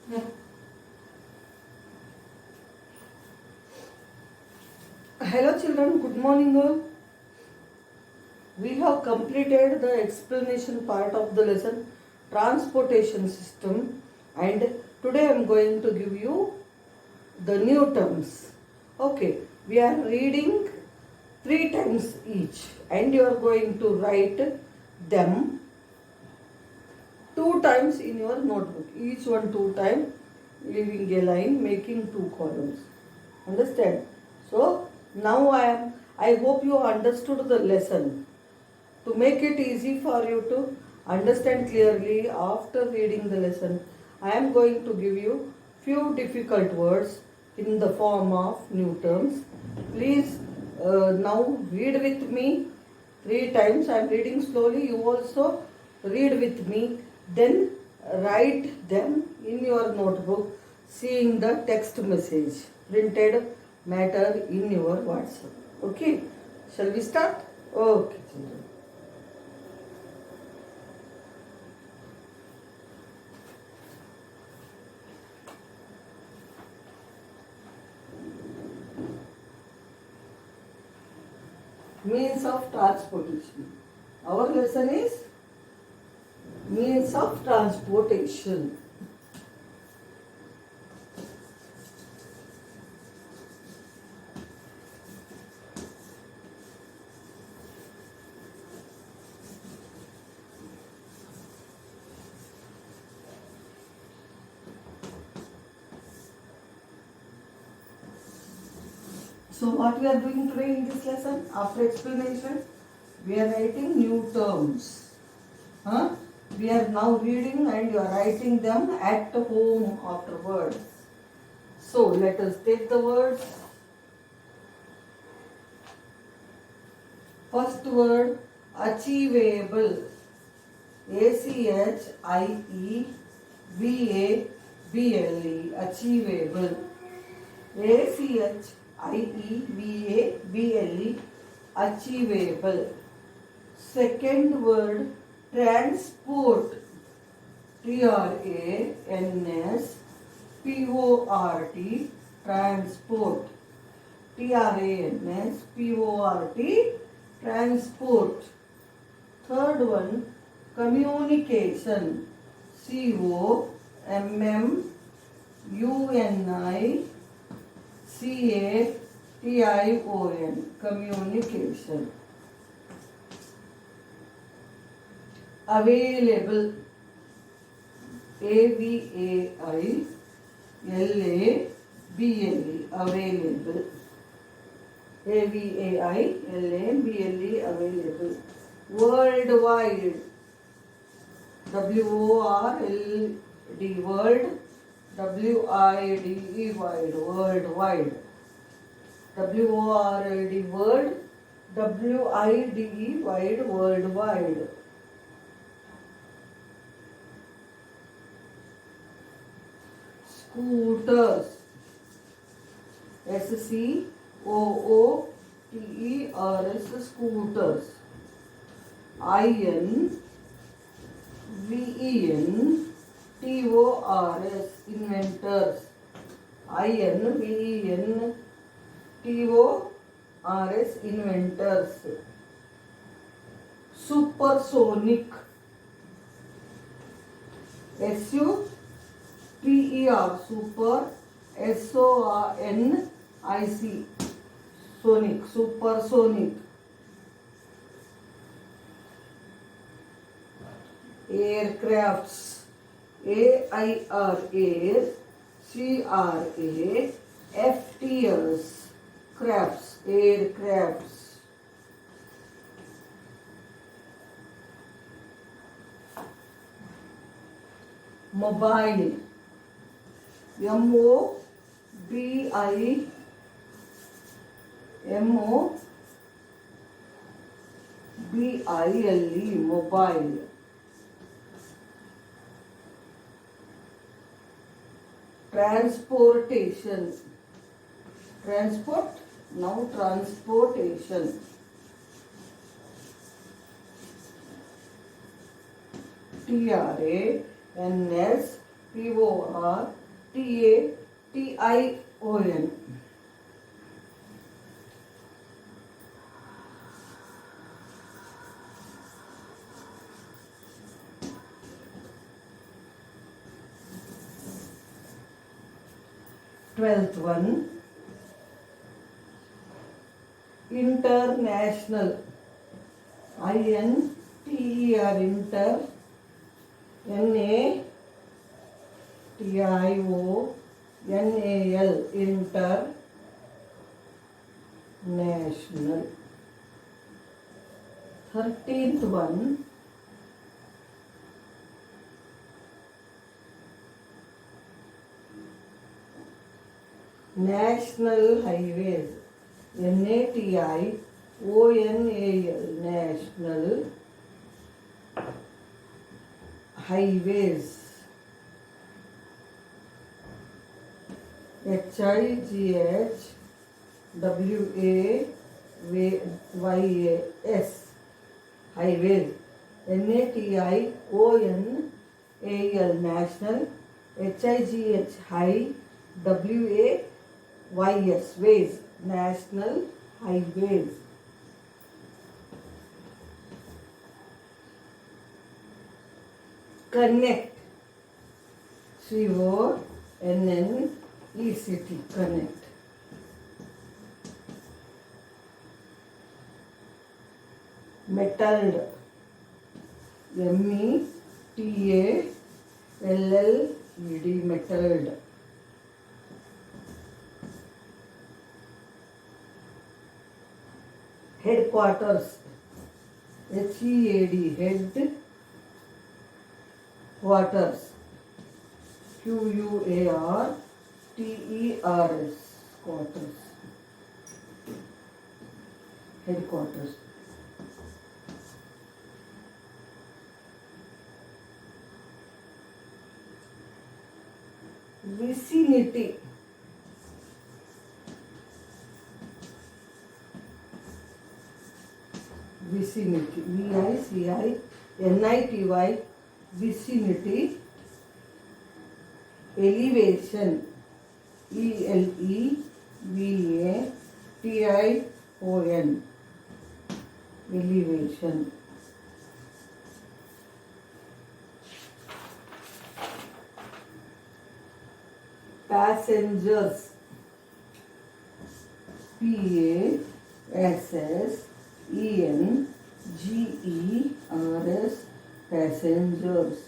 Yeah. Hello children, good morning all. We have completed the explanation part of the lesson transportation system, and today I am going to give you the new terms. Okay, we are reading 3 times each and you are going to write them 2 times in your notebook. Each one 2 times, leaving a line, making 2 columns. Understand? So now I hope you understood the lesson. To make it easy for you to understand clearly after reading the lesson, I am going to give you few difficult words in the form of new terms. Please now read with me 3 times. I am reading slowly. You also read with me. Then write them in your notebook, seeing the text message printed matter in your WhatsApp. Okay? Shall we start? Okay, children. Means of transportation. Our lesson is means of transportation. So what we are doing today in this lesson, after explanation, we are writing new terms. Huh? We are now reading and you are writing them at home afterwards. So let us take the words. First word, achievable. Achievable. Achievable. Achievable. Achievable. Second word, transport. Transport. Transport. Transport. Transport. Third one, communication. communication. Communication. Available. available. Available. Available. Worldwide. WORLD. World. WIDE. Wide. Worldwide. WORLD. World. WIDE. Wide. Worldwide. Scooters. SCOOTERS. Scooters. INVENTORS. Inventors. INVENTORS. Inventors. Supersonic. SUPER. Super. SONIC. Sonic. Supersonic. Aircrafts. AIR. Air. CRAFTS. Crafts. Aircrafts. Mobile. MOBILE. Mobile. Transportation. Transport. Now transportation. TRANSPORTATION. PORTATION. Twelfth one, international. INTER, inter, NATIONAL, international. 13th one, national highways. NATIONAL, national highways. HIGHWAYAS, highways. NATIONAL, national. HIGH, high. WAYS, ways, national highways. Connect, CONNECT, connect. Metalled, METALLED, metalled. Headquarters, HEAD, head quarters. QUARTERS, quarters, headquarters. Vicinity, vicinity, VICINITY, vicinity. Elevation, ELEVATION, elevation. Passengers, PASSENGERS, passengers.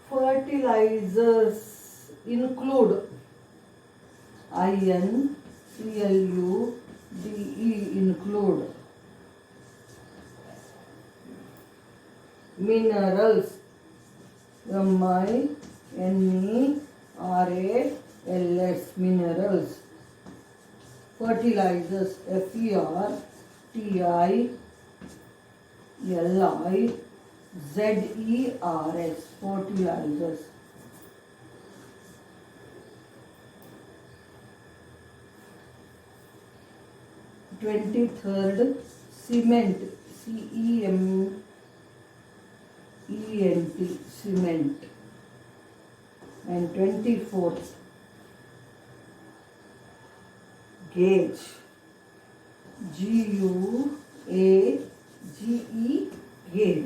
Fertilizers include, INCLUDE, include. Minerals, MINERALS, minerals. Fertilizers, FERTILIZERS, fertilizers. Twenty-third, cement, CEMENT, cement. And 24th, gauge, GUAGE, gauge.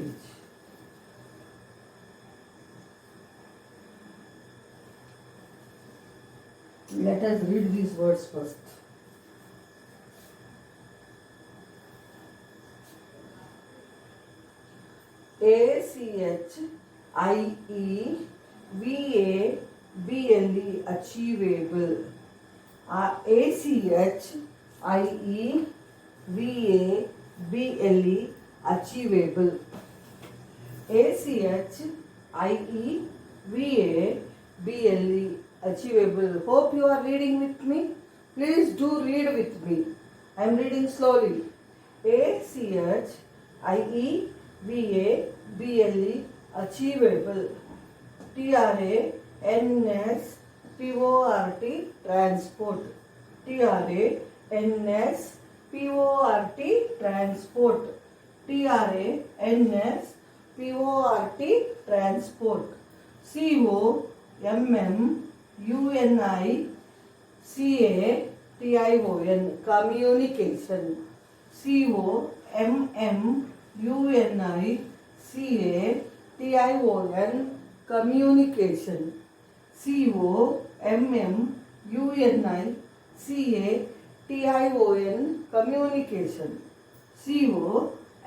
Let us read these words first. ACHIEVABLE, achievable. ACHIEVABLE, achievable. ACHIEVABLE, achievable. Hope you are reading with me. Please do read with me. I am reading slowly. ACHIEVABLE, achievable. TRANSPORT, transport. TRANSPORT, transport. TRANSPORT transport. COMMUNICATION communication. COMMUNICATION communication. COMMUNICATION communication.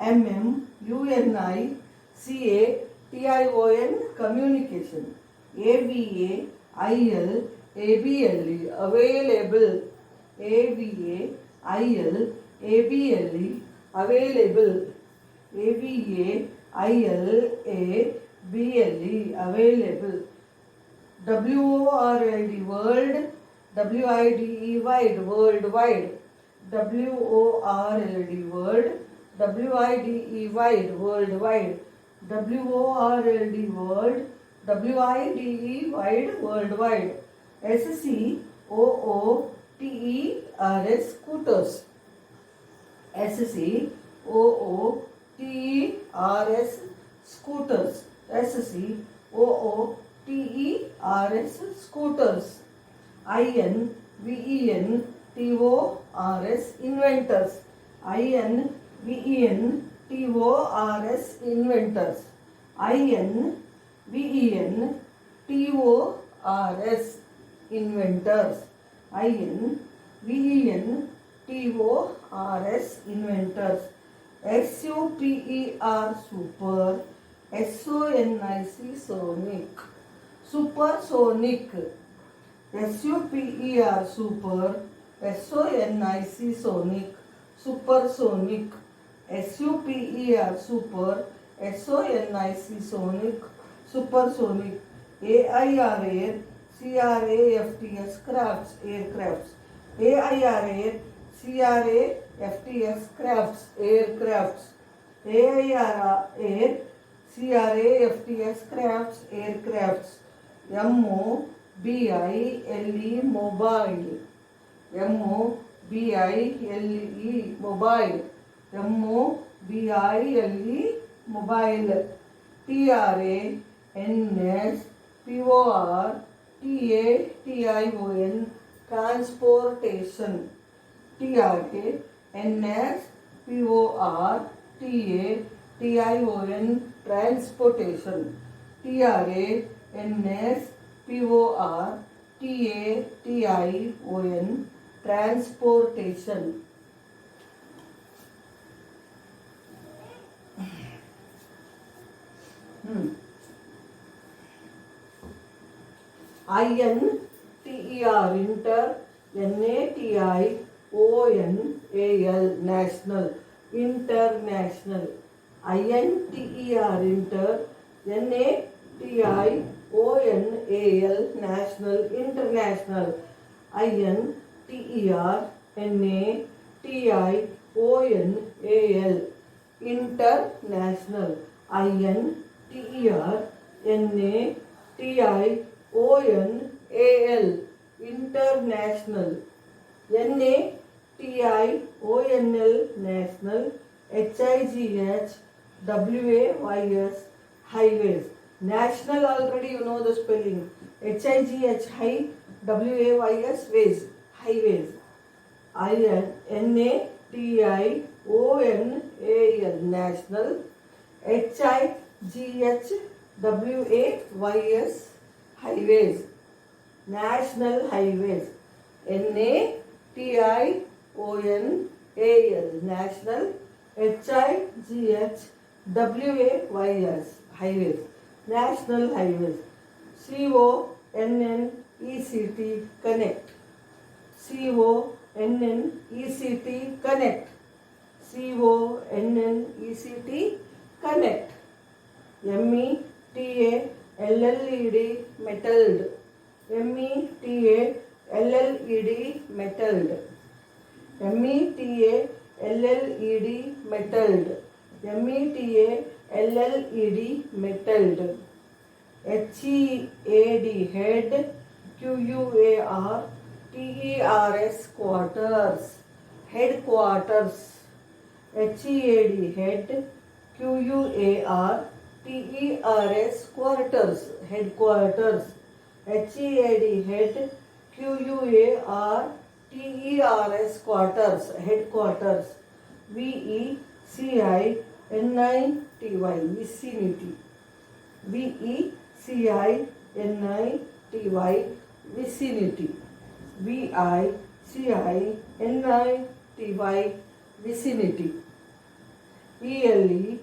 COMMUNICATION communication. AVAIL ABLE available. AVAIL ABLE available. AVAILABLE available. WORLD world. WIDE wide worldwide. WORLD world. WIDE wide worldwide. WORLD world. WIDE wide worldwide. SCOOTERS scooters. SCOOTERS scooters. SCOOTERS scooters. INVENTORS inventors. INVENTORS inventors. INVENTORS inventors. INVENTORS inventors. SUPER super. SONIC sonic. Supersonic. SUPER super. SONIC sonic. Supersonic. SUPER super. SONIC sonic. Supersonic. AIR CRAFTS crafts aircrafts. AIR CRAFTS crafts aircrafts. AIR CRAFTS crafts aircrafts. MOBILE mobile. MOBILE mobile. MOBILE mobile. TRANSPORTATION transportation. TRANSPORTATION transportation. TRANSPORTATION transportation. INTER inter. NATIONAL national. International. INTER inter. NATIONAL national. International. INTER NATIONAL international. INTER NATIONAL international. NATIONAL national. HIGH WAYS highways. National already you know the spelling. HIGH high, WAYS ways highways. NATIONAL national. HIGH WAYS highways. National highways. NATIONAL national. HIGH WAYS highways. National highways. CONNECT connect. CONNECT connect. CONNECT connect. METALLED metalled. METALLED metalled. METALLED metalled. METALLED metalled. HEAD head. QUARTERS quarters. Headquarters. HEAD head, QUARTERS quarters, headquarters. HEAD head, QUARTERS quarters, headquarters. VECINITY vicinity. VECINITY vicinity. VICINITY vicinity. ELEVATION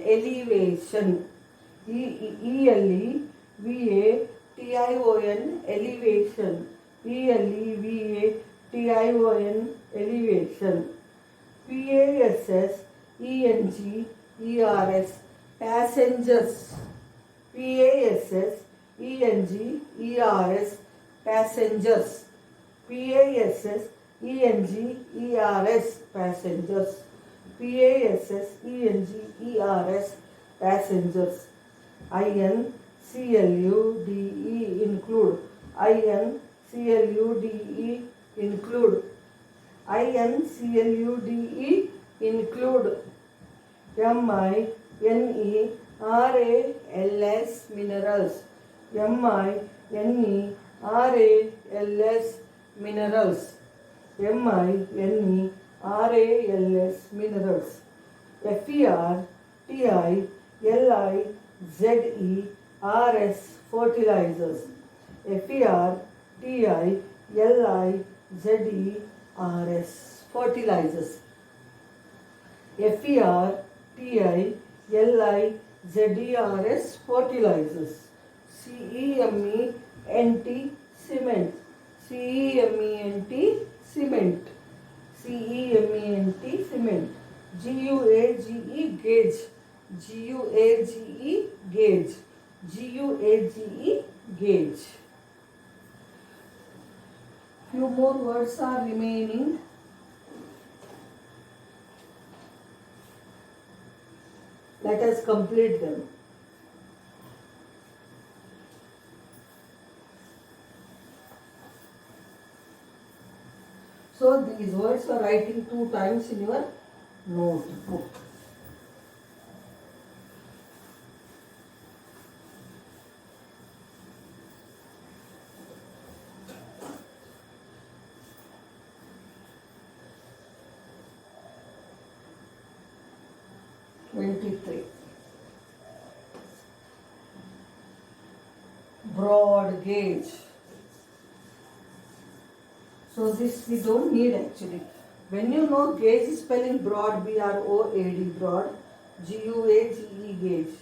elevation. ELEVATION elevation. ELEVATION elevation. PASSENGERS passengers. PASSENGERS passengers. PASSENGERS passengers. PASSENGERS passengers. INCLUDE include. INCLUDE include. INCLUDE include. MINERALS minerals. MINERALS minerals. MINERALS minerals. FERTILIZERS fertilizers. FERTILIZERS fertilizers. FERTILIZERS fertilizers. CEMENT cement. CEMENT cement. CEMENT cement. GUAGE gauge. GUAGE gauge. GUAGE gauge. Few more words are remaining. Let us complete them. So these words are writing 2 times in your notebook. Broad gauge. So this we don't need actually. When you know gauge spelling broad, BROAD, broad, GUAGE gauge,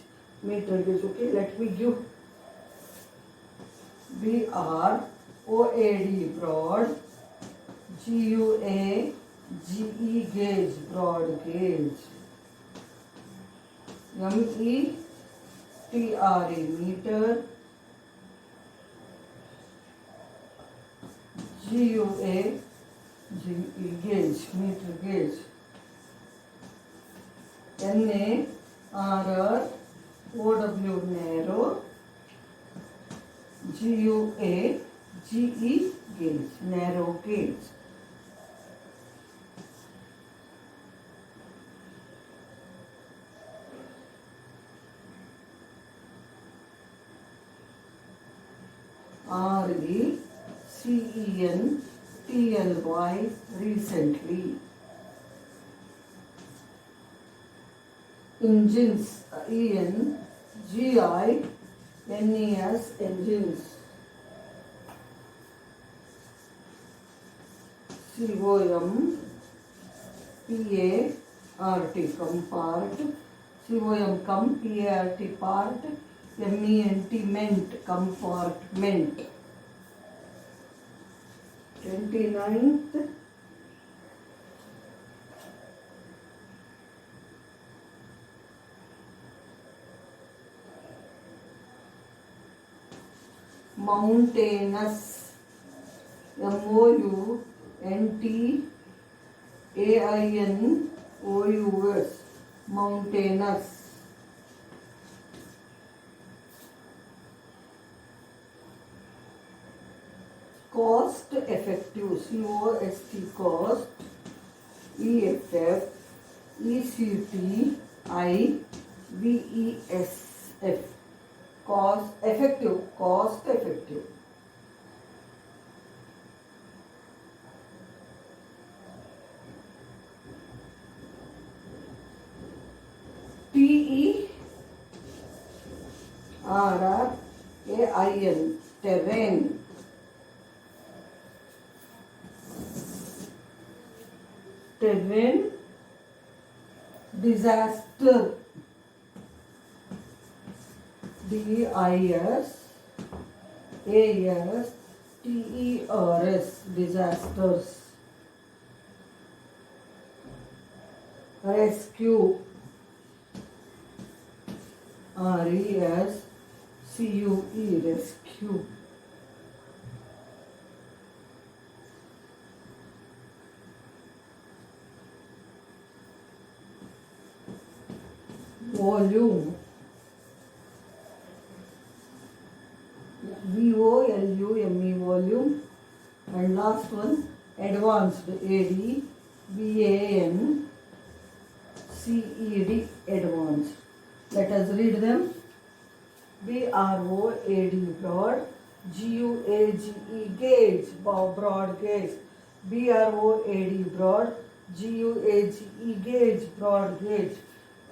meter gauge. Okay, let me give BROAD broad, GUAGE gauge, broad gauge, METRE meter, GUAGE gauge, meter gauge, NARR OW narrow, GUAGE gauge, narrow gauge. RECENTLY recently. Engines, ENGINES engines. COMPART compart. COMPART part. MENT ment compartment. 29th. Mountainous. MOUNTAINOUS. Mountainous. Cost effective. COST cost EFF, ECT, IVESF. Cost effective, cost effective. TERRAIN, terrain. Terrain disaster. DISASTERS, disasters. Rescue, RESCUE, rescue. Volume, VOLUME, volume. And last one, advanced, ADVANCED, advanced. Let us read them. BROAD, broad. GUAGE, gauge, broad gauge. BROAD, broad. GUAGE, gauge, broad gauge.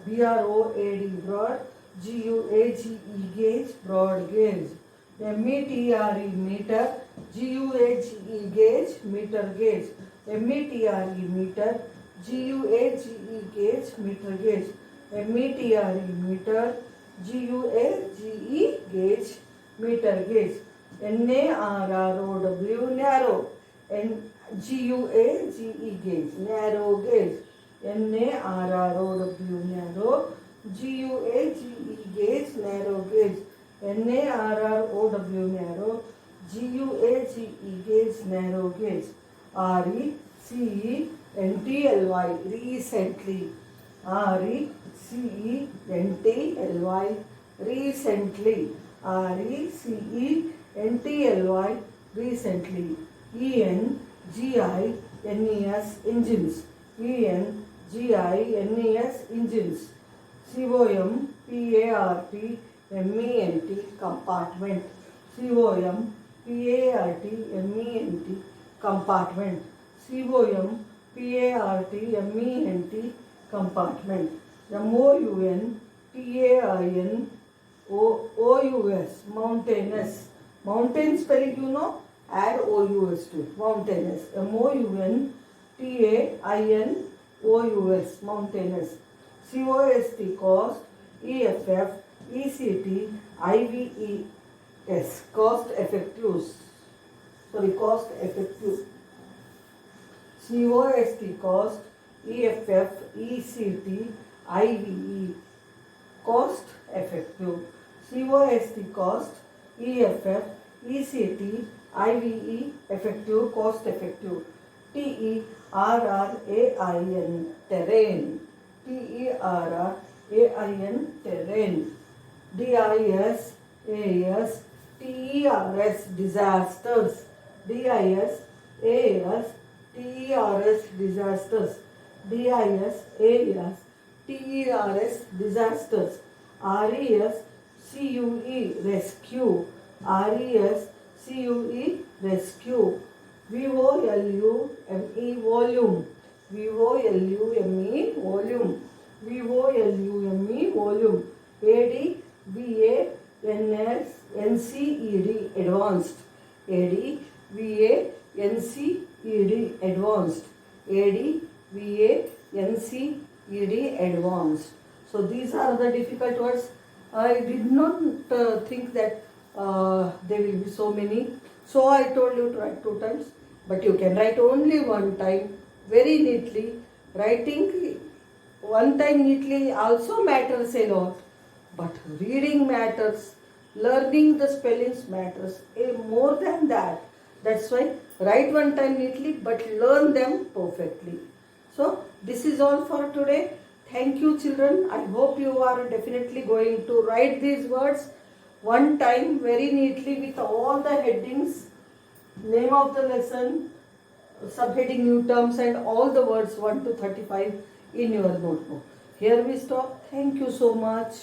BROAD, broad. GUAGE, gauge, broad gauge. METRE, meter. GUAGE, gauge, meter gauge. METRE, meter. GUAGE, gauge, meter gauge. METRE, meter. GUAGE, gauge, meter gauge. NARROW, narrow. GUAGE, gauge, narrow gauge. NARROW, narrow. GUAGE, gauge, narrow gauge. NARROW, narrow. GUAGE, gauge, narrow gauge. RECENTLY, recently. RECENTLY, recently. RECENTLY, recently. ENGINES, engines. ENGINES, engines. COMPARTMENT, compartment. COMPARTMENT, compartment. COMPARTMENT, compartment. MOUNTAINOUS, mountainous. Mountain spelling you know, add OUS to it. Mountainous. MOUNTAINOUS, mountainous. COST, cost. EFF, ECT, IVES, cost effective. Cost effective. COST, cost. EFF, ECT, IVE, cost effective. COST, cost. EFF, ECT, IVE, effective, cost effective. TERRAIN, terrain. TERRAIN, terrain. DISASTERS, disasters. DISASTERS, disasters. DISASTERS, disasters. RESCUE, rescue. RESCUE, rescue. VOLUME, volume. VOLUME, volume. VOLUME, volume. ADVANCED, advanced. ADVANCED, advanced. ADVANCED, advanced. So these are the difficult words. I did not think that there will be so many. So I told you to write 2 times. But you can write only 1 time very neatly. Writing 1 time neatly also matters a lot. But reading matters. Learning the spellings matters more than that. That's why write 1 time neatly but learn them perfectly. So this is all for today. Thank you children. I hope you are definitely going to write these words 1 time very neatly with all the headings, name of the lesson, subheading new terms and all the words 1 to 35 in your notebook. Here we stop. Thank you so much.